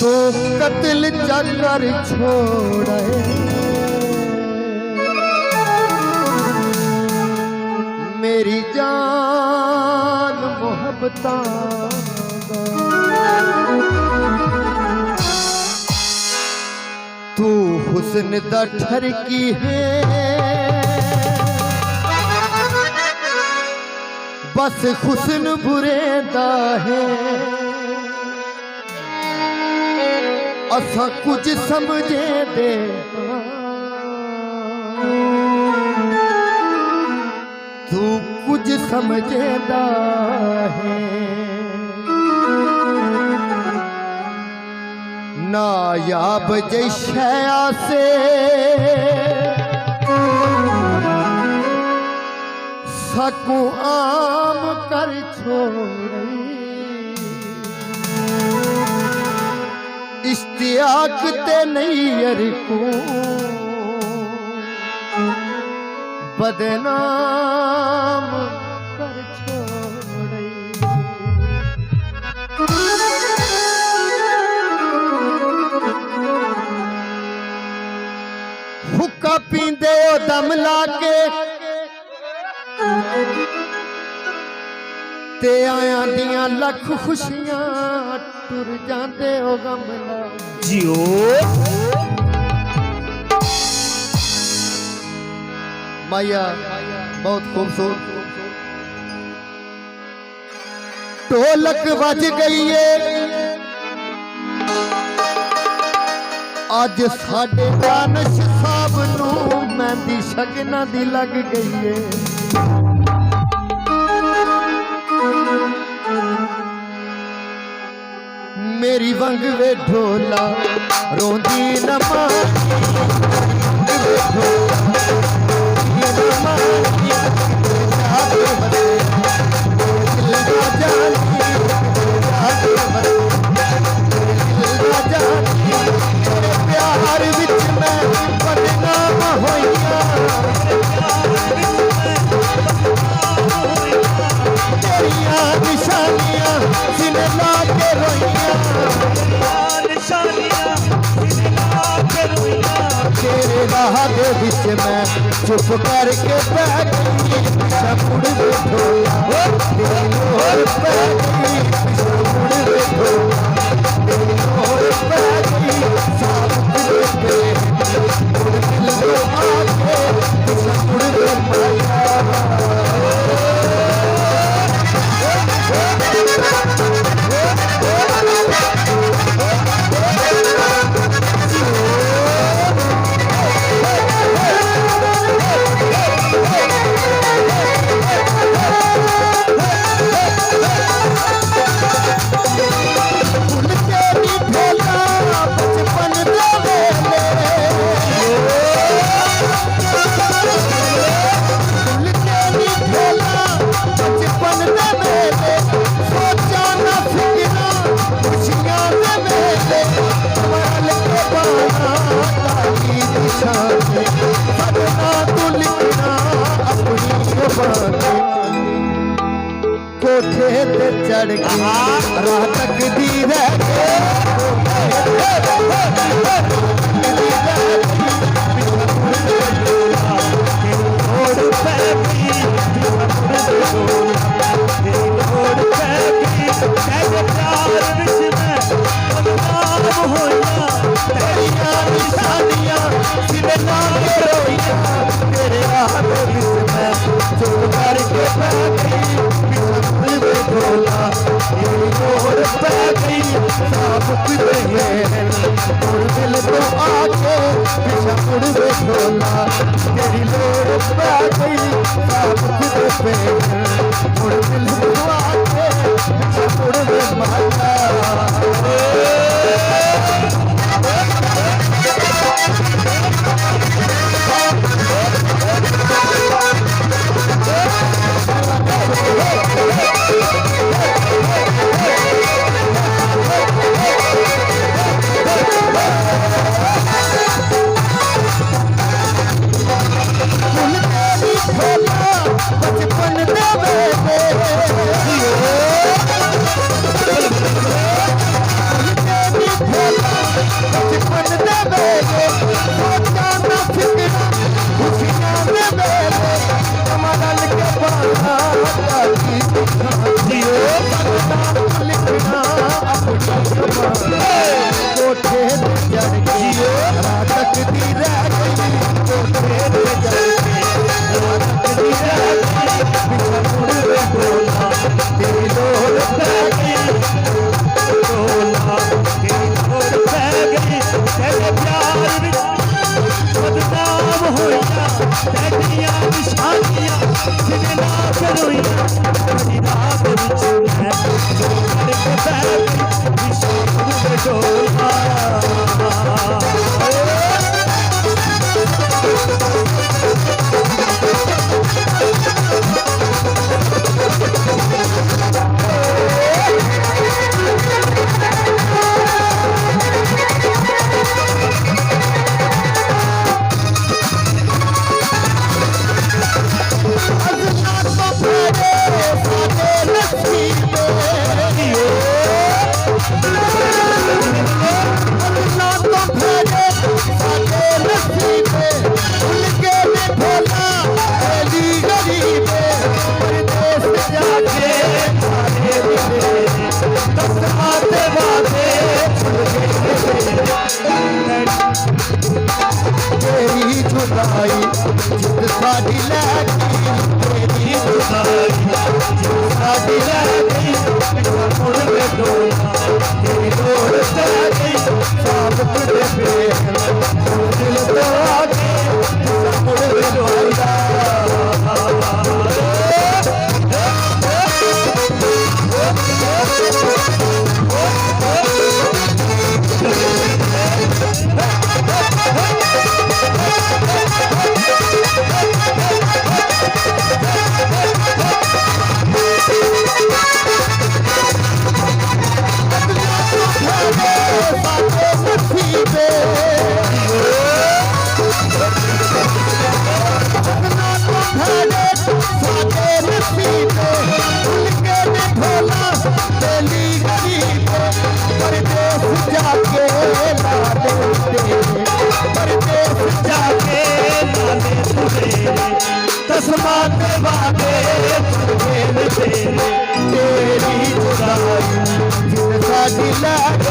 तो कत्ल जाकर छोड़े मेरी जान मोहब्बता तू हुस्न दा ठरकी है बस हुस्न बुरे दा है असा कुछ समझे दे तू कुछ समझेदा है नायाब जैशया से सकू आम कर छोड़ी इश्तियाक ते नैयर को बदनाम कर छोड़े हुक्का पींदे ओ दम लाके ते आया दियां लख खुशियां टुर जांदे ओ गमला जियो माया बहुत खूबसूरत ढोलक बज गई है अज साडे दानिश साहब नूं मेहंदी शगना दी लग गई है मेरी वंग वे ढोला रोंदी न प्यार विच मैं बदनाम होइया तेरिया निशानियां सिने ला के रोइया तेरे राह दे विच मैं चुप करके बह गई मुड़ बैठोला तेरी ओर बह गई मुड़ बैठोला तेरी ओर बह गई साथ पे मुड़ दिल को आके मुड़ बैठोला कोठे ते चढ़ के राह तकदीर दिल तो आके पीछा मुड़ बैठोला तेरी लोड़ पै गई साबुत पे मुड़ दिल तो आके पीछा मुड़ बैठोला बचपन दे साडी लगी तेरी जुदाई साडी लगी मुड़ के ढोला तेरी लोड़ पै गई साबत दे पेड़ दिल तो आके मुड़ के ढोला तस्मात वादे तेरी जुदाई जिन साडी लगी